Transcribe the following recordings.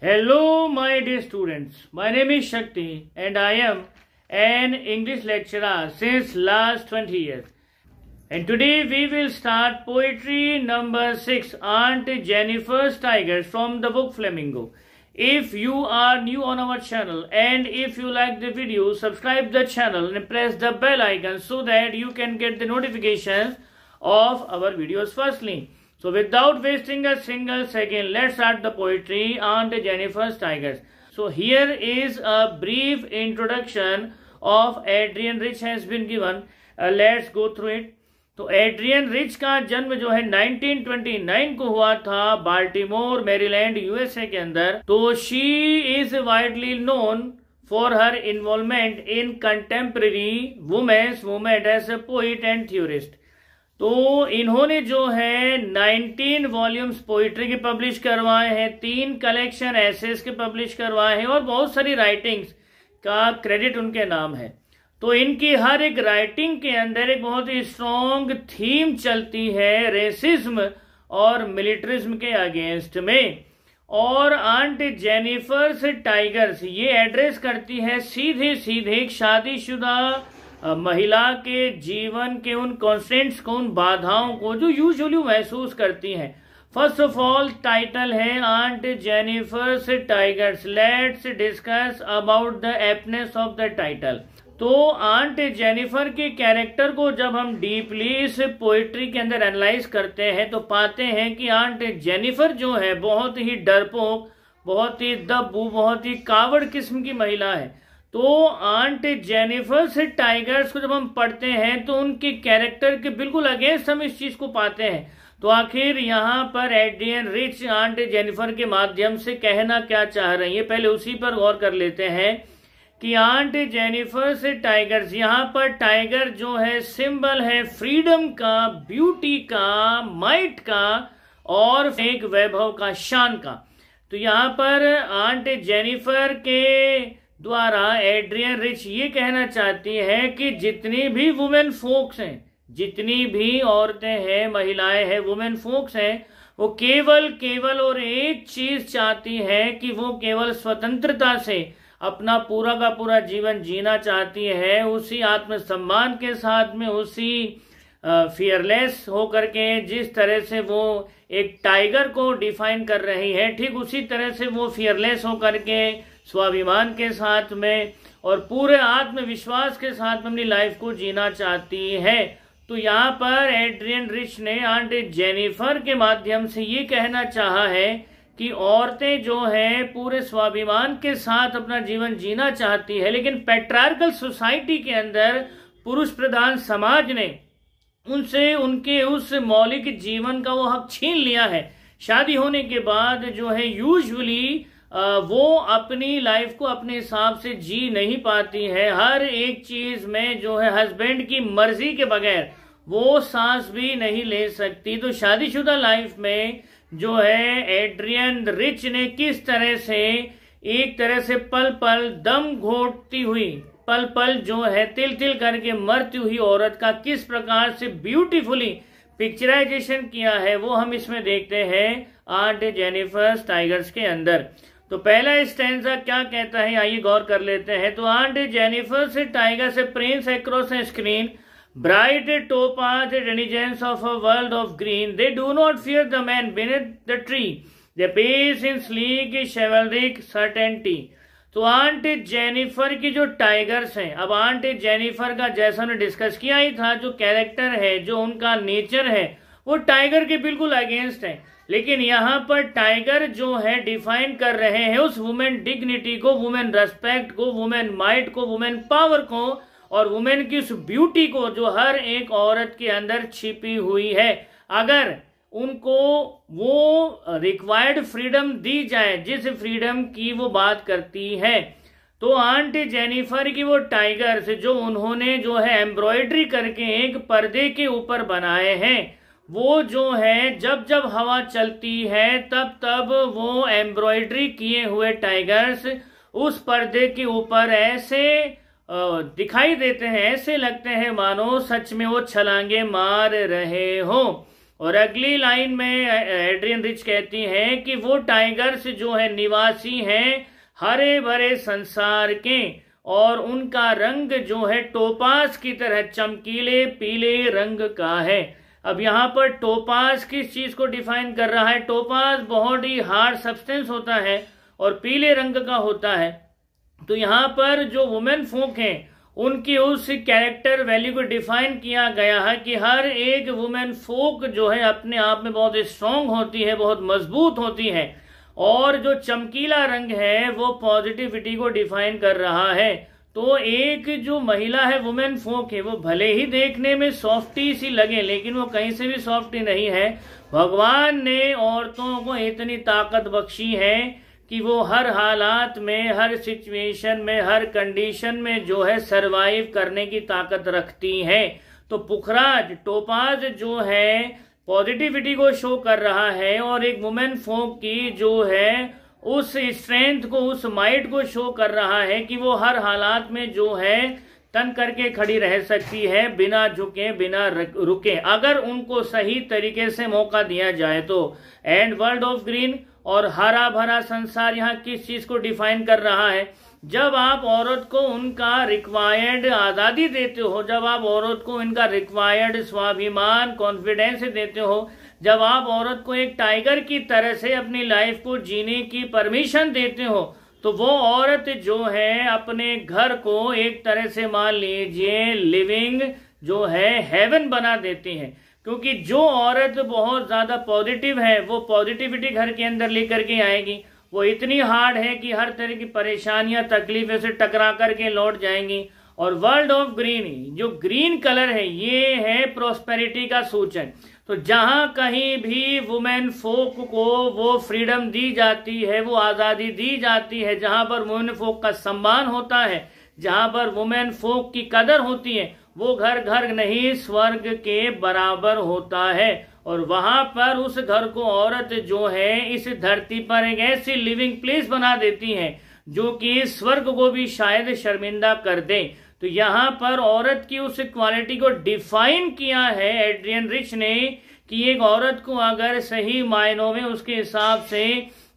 Hello, my dear students. My name is Shakti and I am an English lecturer since last 20 years. And today we will start poetry number 6, Aunt Jennifer's Tigers from the book Flamingo. If you are new on our channel and if you like the video, subscribe the channel and press the bell icon so that you can get the notifications of our videos firstly. So without wasting a single second, let's start the poetry Aunt Jennifer's Tigers. So here is a brief introduction of Adrienne Rich has been given. Let's go through it. तो Adrian rich का जन्म जो है 1929 को हुआ था Baltimore Maryland USA के अंदर. तो she is widely known for her involvement in contemporary women's movement as a poet and theorist. तो इन्होंने जो है 19 वॉल्यूम्स पोइट्री के पब्लिश करवाए हैं, 3 कलेक्शन एसेस के पब्लिश करवाए हैं और बहुत सारी राइटिंग्स का क्रेडिट उनके नाम है. तो इनकी हर एक राइटिंग के अंदर एक बहुत ही स्ट्रॉन्ग थीम चलती है रेसिज्म और मिलिट्रिज्म के अगेंस्ट में. और आंट जेनिफर्स टाइगर्स ये एड्रेस करती है सीधे सीधे एक शादीशुदा महिला के जीवन के उन कॉन्स्टेंट्स को, उन बाधाओं को जो यूजुअली महसूस करती हैं. फर्स्ट ऑफ ऑल टाइटल है aunt Jennifer's tigers. Let's discuss about the aptness of the title. तो आंट जेनिफर के कैरेक्टर को जब हम डीपली इस पोइट्री के अंदर एनालाइज करते हैं तो पाते हैं कि आंट जेनिफर जो है बहुत ही डरपोक, बहुत ही दब्बू, बहुत ही कावड़ किस्म की महिला है. तो आंट जेनिफर से टाइगर्स को जब हम पढ़ते हैं तो उनके कैरेक्टर के बिल्कुल अगेंस्ट हम इस चीज को पाते हैं. तो आखिर यहाँ पर एड्रियन रिच आंट जेनिफर के माध्यम से कहना क्या चाह रही है, पहले उसी पर गौर कर लेते हैं कि आंट जेनिफर से टाइगर्स, यहाँ पर टाइगर जो है सिंबल है फ्रीडम का, ब्यूटी का, माइट का और एक वैभव का, शान का. तो यहाँ पर आंट जेनिफर के द्वारा एड्रियन रिच ये कहना चाहती है कि जितनी भी वुमेन फोक्स हैं, जितनी भी औरतें हैं, महिलाएं हैं, वुमेन फोक्स हैं, वो केवल और एक चीज चाहती है कि वो केवल स्वतंत्रता से अपना पूरा का पूरा जीवन जीना चाहती है, उसी आत्मसम्मान के साथ में, उसी फियरलेस होकर के जिस तरह से वो एक टाइगर को डिफाइन कर रही है, ठीक उसी तरह से वो फियरलेस होकर के स्वाभिमान के साथ में और पूरे आत्मविश्वास के साथ में अपनी लाइफ को जीना चाहती है. तो यहाँ पर एड्रियन रिच ने आंट जेनिफर के माध्यम से ये कहना चाहा है कि औरतें जो है पूरे स्वाभिमान के साथ अपना जीवन जीना चाहती है, लेकिन पैट्रियार्कल सोसाइटी के अंदर पुरुष प्रधान समाज ने उनसे उनके उस मौलिक जीवन का वो हक छीन लिया है. शादी होने के बाद जो है यूजुअली वो अपनी लाइफ को अपने हिसाब से जी नहीं पाती है. हर एक चीज में जो है हस्बैंड की मर्जी के बगैर वो सांस भी नहीं ले सकती. तो शादीशुदा लाइफ में जो है एड्रियन रिच ने किस तरह से एक तरह से पल पल दम घोटती हुई, पल पल जो है तिल तिल करके मरती हुई औरत का किस प्रकार से ब्यूटीफुली पिक्चराइजेशन किया है वो हम इसमें देखते हैं आंट जेनिफर टाइगर्स के अंदर. तो पहला स्टैंजा क्या कहता है आइए गौर कर लेते हैं. तो आंट जेनिफर से टाइगर से Prince across A screen, bright topaz denizens of a world of green, they do not fear the man beneath the tree, they pace in sleek chivalric certainty. तो आंट जेनिफर की जो tigers हैं, अब aunt Jennifer का जैसा हमने discuss किया ही था, जो कैरेक्टर है, जो उनका नेचर है, वो टाइगर के बिल्कुल अगेंस्ट है. लेकिन यहाँ पर टाइगर जो है डिफाइन कर रहे हैं उस वुमेन डिग्निटी को, वुमेन रेस्पेक्ट को, वुमेन माइट को, वुमेन पावर को और वुमेन की उस ब्यूटी को जो हर एक औरत के अंदर छिपी हुई है. अगर उनको वो रिक्वायर्ड फ्रीडम दी जाए, जिस फ्रीडम की वो बात करती है, तो आंट जेनिफर की वो टाइगर्स जो उन्होंने जो है एम्ब्रॉयडरी करके एक पर्दे के ऊपर बनाए हैं, वो जो है जब जब हवा चलती है तब तब वो एम्ब्रॉयडरी किए हुए टाइगर्स उस पर्दे के ऊपर ऐसे दिखाई देते हैं, ऐसे लगते हैं मानो सच में वो छलांगे मार रहे हो. और अगली लाइन में एड्रियन रिच कहती हैं कि वो टाइगर्स जो है निवासी हैं हरे भरे संसार के, और उनका रंग जो है टोपास की तरह चमकीले पीले रंग का है। अब यहाँ पर टोपास किस चीज को डिफाइन कर रहा है? टोपास बहुत ही हार्ड सब्सटेंस होता है और पीले रंग का होता है। तो यहाँ पर जो वुमेन फोक हैं उनकी उस कैरेक्टर वैल्यू को डिफाइन किया गया है कि हर एक वुमेन फोक जो है अपने आप में बहुत स्ट्रांग होती है, बहुत मजबूत होती है, और जो चमकीला रंग है वो पॉजिटिविटी को डिफाइन कर रहा है। तो एक जो महिला है वुमेन फोक है वो भले ही देखने में सॉफ्टी सी लगे, लेकिन वो कहीं से भी सॉफ्टी नहीं है। भगवान ने औरतों को इतनी ताकत बख्शी है कि वो हर हालात में, हर सिचुएशन में, हर कंडीशन में जो है सरवाइव करने की ताकत रखती हैं। तो पुखराज टोपाज जो है पॉजिटिविटी को शो कर रहा है, और एक वुमेन फोक की जो है उस स्ट्रेंथ को, उस माइट को शो कर रहा है कि वो हर हालात में जो है तन करके खड़ी रह सकती है, बिना झुके बिना रुके, अगर उनको सही तरीके से मौका दिया जाए तो। एंड वर्ल्ड ऑफ ग्रीन और हरा भरा संसार यहाँ किस चीज को डिफाइन कर रहा है? जब आप औरत को उनका रिक्वायर्ड आजादी देते हो, जब आप औरत को इनका रिक्वायर्ड स्वाभिमान, कॉन्फिडेंस देते हो, जब आप औरत को एक टाइगर की तरह से अपनी लाइफ को जीने की परमिशन देते हो, तो वो औरत जो है अपने घर को एक तरह से मान लीजिए लिविंग जो है हेवन बना देती है। क्योंकि जो औरत बहुत ज्यादा पॉजिटिव है वो पॉजिटिविटी घर के अंदर लेकर के आएगी। वो इतनी हार्ड है कि हर तरह की परेशानियां, तकलीफें से टकरा करके लौट जाएंगी। और वर्ल्ड ऑफ ग्रीन, जो ग्रीन कलर है, ये है प्रोस्पेरिटी का सूचक। तो जहां कहीं भी वुमेन फोक को वो फ्रीडम दी जाती है, वो आजादी दी जाती है, जहां पर वुमेन फोक का सम्मान होता है, जहां पर वुमेन फोक की कदर होती है, वो घर घर नहीं स्वर्ग के बराबर होता है। और वहां पर उस घर को औरत जो है इस धरती पर एक ऐसी लिविंग प्लेस बना देती है जो कि स्वर्ग को भी शायद शर्मिंदा कर दे। तो यहाँ पर औरत की उस क्वालिटी को डिफाइन किया है एड्रियन रिच ने कि एक औरत को अगर सही मायनों में उसके हिसाब से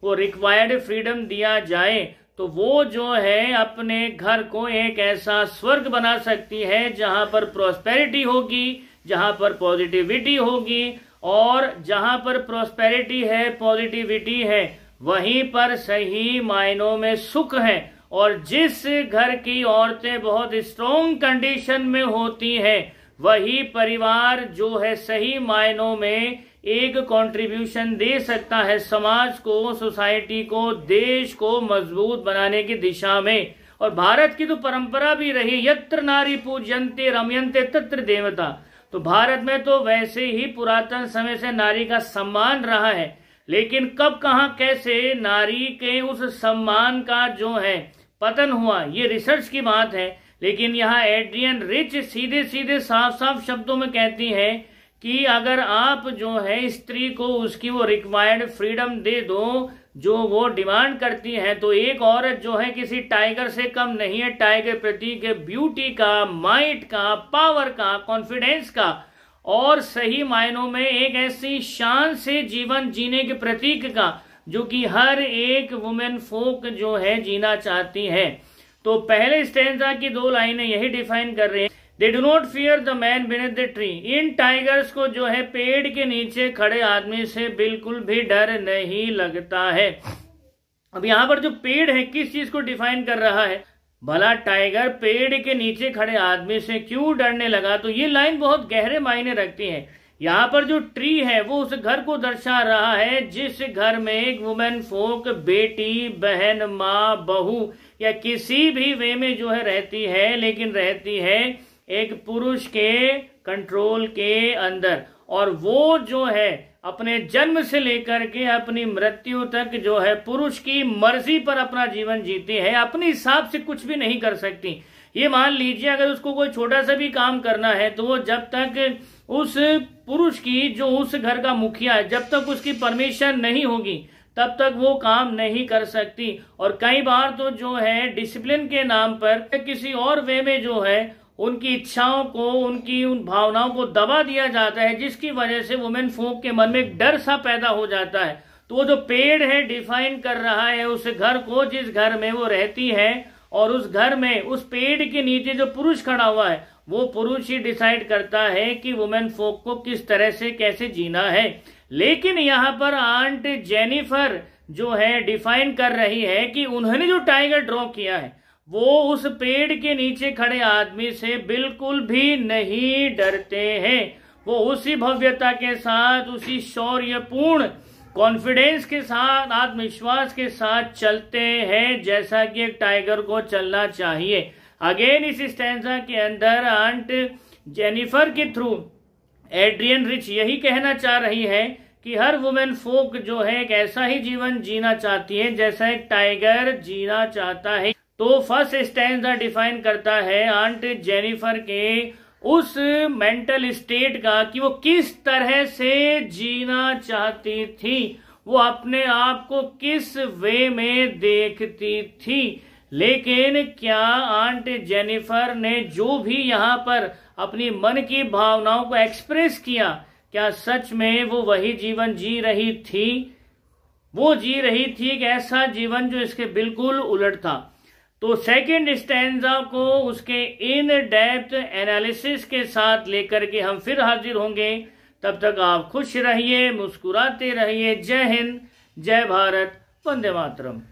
वो रिक्वायर्ड फ्रीडम दिया जाए तो वो जो है अपने घर को एक ऐसा स्वर्ग बना सकती है जहां पर प्रॉस्पेरिटी होगी, जहां पर पॉजिटिविटी होगी। और जहां पर प्रॉस्पेरिटी है, पॉजिटिविटी है, वहीं पर सही मायनों में सुख है। और जिस घर की औरतें बहुत स्ट्रॉन्ग कंडीशन में होती हैं, वही परिवार जो है सही मायनों में एक कंट्रीब्यूशन दे सकता है समाज को, सोसाइटी को, देश को मजबूत बनाने की दिशा में। और भारत की तो परंपरा भी रही, यत्र नारी पूज्यन्ते रमयन्ते तत्र देवता। तो भारत में तो वैसे ही पुरातन समय से नारी का सम्मान रहा है, लेकिन कब, कहां, कैसे नारी के उस सम्मान का जो है पतन हुआ, ये रिसर्च की बात है। लेकिन यहाँ एड्रियन रिच सीधे सीधे साफ साफ शब्दों में कहती है कि अगर आप जो है स्त्री को उसकी वो रिक्वायर्ड फ्रीडम दे दो जो वो डिमांड करती है, तो एक औरत जो है किसी टाइगर से कम नहीं है। टाइगर प्रतीक है ब्यूटी का, माइट का, पावर का, कॉन्फिडेंस का, और सही मायनों में एक ऐसी शान से जीवन जीने के प्रतीक का जो कि हर एक वुमेन फोक जो है जीना चाहती है। तो पहले स्टैंजा की 2 लाइनें यही डिफाइन कर रहे हैं, they do not fear the man beneath the tree. In tigers को जो है पेड़ के नीचे खड़े आदमी से बिल्कुल भी डर नहीं लगता है। अब यहाँ पर जो पेड़ है किस चीज को डिफाइन कर रहा है? भला टाइगर पेड़ के नीचे खड़े आदमी से क्यों डरने लगा? तो ये लाइन बहुत गहरे मायने रखती है। यहाँ पर जो ट्री है वो उस घर को दर्शा रहा है जिस घर में एक वुमेन फोक बेटी, बहन, माँ, बहू या किसी भी वे में जो है रहती है, लेकिन रहती है एक पुरुष के कंट्रोल के अंदर। और वो जो है अपने जन्म से लेकर के अपनी मृत्यु तक जो है पुरुष की मर्जी पर अपना जीवन जीती है, अपने हिसाब से कुछ भी नहीं कर सकती। ये मान लीजिए अगर उसको कोई छोटा सा भी काम करना है तो वो जब तक उस पुरुष की जो उस घर का मुखिया है, जब तक उसकी परमिशन नहीं होगी तब तक वो काम नहीं कर सकती। और कई बार तो जो है डिसिप्लिन के नाम पर किसी और वे में जो है उनकी इच्छाओं को, उनकी उन भावनाओं को दबा दिया जाता है, जिसकी वजह से वुमेन फोक के मन में एक डर सा पैदा हो जाता है। तो वो जो पेड़ है डिफाइन कर रहा है उस घर को, जिस घर में वो रहती है, और उस घर में उस पेड़ के नीचे जो पुरुष खड़ा हुआ है वो पुरुष ही डिसाइड करता है कि वुमेन फोक को किस तरह से कैसे जीना है। लेकिन यहाँ पर आंट जेनिफर जो है डिफाइन कर रही है कि उन्होंने जो टाइगर ड्रॉ किया है वो उस पेड़ के नीचे खड़े आदमी से बिल्कुल भी नहीं डरते हैं। वो उसी भव्यता के साथ, उसी शौर्यपूर्ण कॉन्फिडेंस के साथ, आत्मविश्वास के साथ चलते हैं जैसा कि एक टाइगर को चलना चाहिए। अगेन इस स्टैंजा के अंदर आंट जेनिफर के थ्रू एड्रियन रिच यही कहना चाह रही है कि हर वुमेन फोक जो है एक ऐसा ही जीवन जीना चाहती है जैसा एक टाइगर जीना चाहता है। तो फर्स्ट स्टैंजा डिफाइन करता है आंट जेनिफर के उस मेंटल स्टेट का कि वो किस तरह से जीना चाहती थी, वो अपने आप को किस वे में देखती थी। लेकिन क्या आंट जेनिफर ने जो भी यहाँ पर अपनी मन की भावनाओं को एक्सप्रेस किया, क्या सच में वो वही जीवन जी रही थी? वो जी रही थी एक ऐसा जीवन जो इसके बिल्कुल उलट था। तो सेकंड स्टैंजा को उसके इन डेप्थ एनालिसिस के साथ लेकर के हम फिर हाजिर होंगे। तब तक आप खुश रहिए, मुस्कुराते रहिए। जय हिंद, जय भारत, वंदे मातरम।